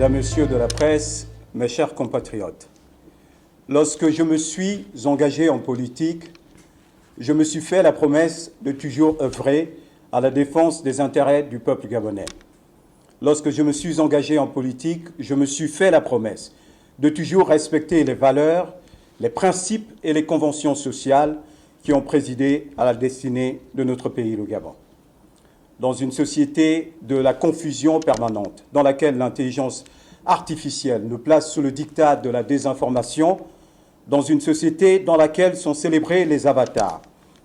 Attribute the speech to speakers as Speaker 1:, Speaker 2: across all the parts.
Speaker 1: Mesdames, Messieurs de la presse, mes chers compatriotes, lorsque je me suis engagé en politique, je me suis fait la promesse de toujours œuvrer à la défense des intérêts du peuple gabonais. Lorsque je me suis engagé en politique, je me suis fait la promesse de toujours respecter les valeurs, les principes et les conventions sociales qui ont présidé à la destinée de notre pays, le Gabon. Dans une société de la confusion permanente, dans laquelle l'intelligence artificielle nous place sous le diktat de la désinformation, dans une société dans laquelle sont célébrés les avatars,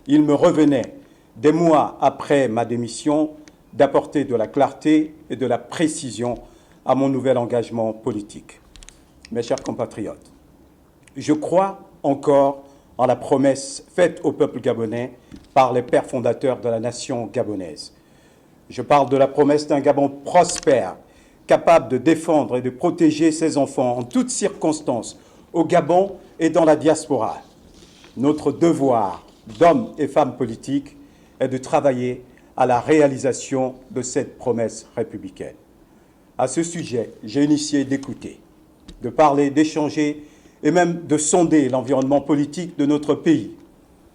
Speaker 1: il me revenait, des mois après ma démission, d'apporter de la clarté et de la précision à mon nouvel engagement politique. Mes chers compatriotes, je crois encore en la promesse faite au peuple gabonais par les pères fondateurs de la nation gabonaise. Je parle de la promesse d'un Gabon prospère, capable de défendre et de protéger ses enfants en toutes circonstances, au Gabon et dans la diaspora. Notre devoir d'hommes et femmes politiques est de travailler à la réalisation de cette promesse républicaine. À ce sujet, j'ai initié d'écouter, de parler, d'échanger et même de sonder l'environnement politique de notre pays.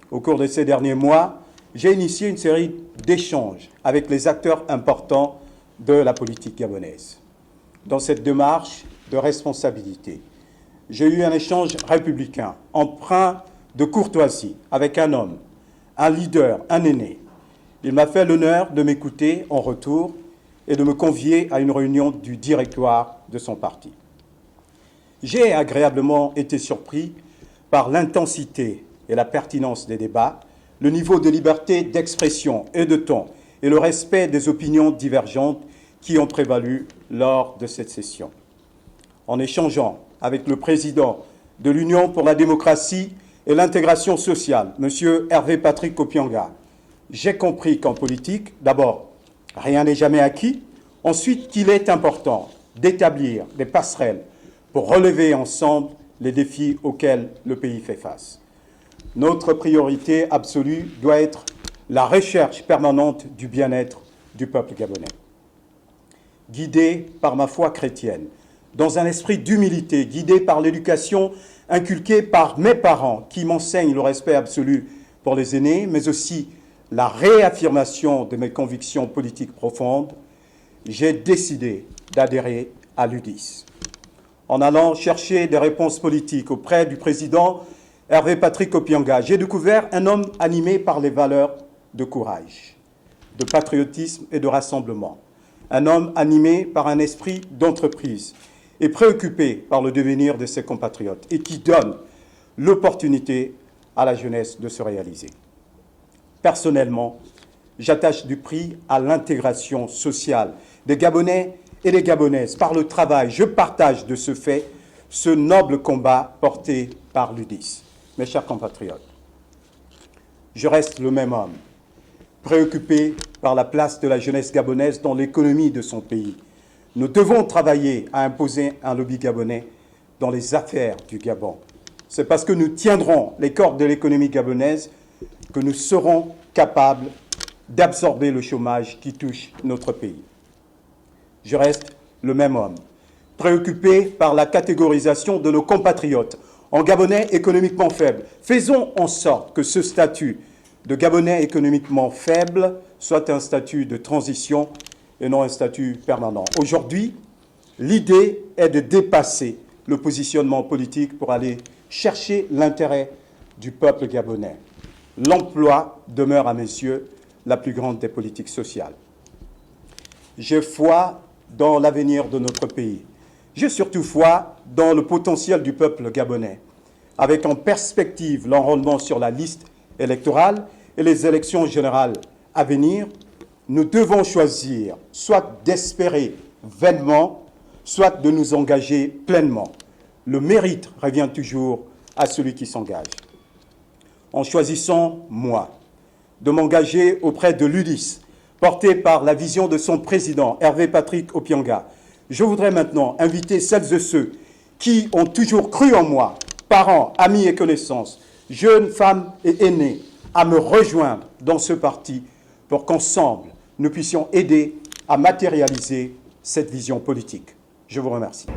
Speaker 1: Au cours de ces derniers mois, j'ai initié une série d'échanges avec les acteurs importants de la politique gabonaise. Dans cette démarche de responsabilité, j'ai eu un échange républicain, empreint de courtoisie, avec un homme, un leader, un aîné. Il m'a fait l'honneur de m'écouter en retour et de me convier à une réunion du directoire de son parti. J'ai agréablement été surpris par l'intensité et la pertinence des débats, le niveau de liberté d'expression et de ton et le respect des opinions divergentes qui ont prévalu lors de cette session. En échangeant avec le président de l'Union pour la démocratie et l'intégration sociale, M. Hervé Patrick Opianga, j'ai compris qu'en politique, d'abord, rien n'est jamais acquis, ensuite qu'il est important d'établir des passerelles pour relever ensemble les défis auxquels le pays fait face. Notre priorité absolue doit être la recherche permanente du bien-être du peuple gabonais. Guidé par ma foi chrétienne, dans un esprit d'humilité, guidé par l'éducation inculquée par mes parents qui m'enseignent le respect absolu pour les aînés, mais aussi la réaffirmation de mes convictions politiques profondes, j'ai décidé d'adhérer à l'UDIS. En allant chercher des réponses politiques auprès du président Hervé Patrick Opianga, j'ai découvert un homme animé par les valeurs de courage, de patriotisme et de rassemblement. Un homme animé par un esprit d'entreprise et préoccupé par le devenir de ses compatriotes et qui donne l'opportunité à la jeunesse de se réaliser. Personnellement, j'attache du prix à l'intégration sociale des Gabonais et des Gabonaises par le travail. Je partage de ce fait ce noble combat porté par l'UDIS. Mes chers compatriotes, je reste le même homme, préoccupé par la place de la jeunesse gabonaise dans l'économie de son pays. Nous devons travailler à imposer un lobby gabonais dans les affaires du Gabon. C'est parce que nous tiendrons les cordes de l'économie gabonaise que nous serons capables d'absorber le chômage qui touche notre pays. Je reste le même homme, préoccupé par la catégorisation de nos compatriotes en Gabonais économiquement faibles. Faisons en sorte que ce statut de Gabonais économiquement faible soit un statut de transition et non un statut permanent. Aujourd'hui, l'idée est de dépasser le positionnement politique pour aller chercher l'intérêt du peuple gabonais. L'emploi demeure à mes yeux la plus grande des politiques sociales. J'ai foi dans l'avenir de notre pays. J'ai surtout foi dans le potentiel du peuple gabonais, avec en perspective l'enrôlement sur la liste électorale et les élections générales à venir. Nous devons choisir soit d'espérer vainement, soit de nous engager pleinement. Le mérite revient toujours à celui qui s'engage. En choisissant, moi, de m'engager auprès de l'UDIS, porté par la vision de son président, Hervé Patrick Opianga, je voudrais maintenant inviter celles et ceux qui ont toujours cru en moi, parents, amis et connaissances, jeunes, femmes et aînés, à me rejoindre dans ce parti pour qu'ensemble, nous puissions aider à matérialiser cette vision politique. Je vous remercie.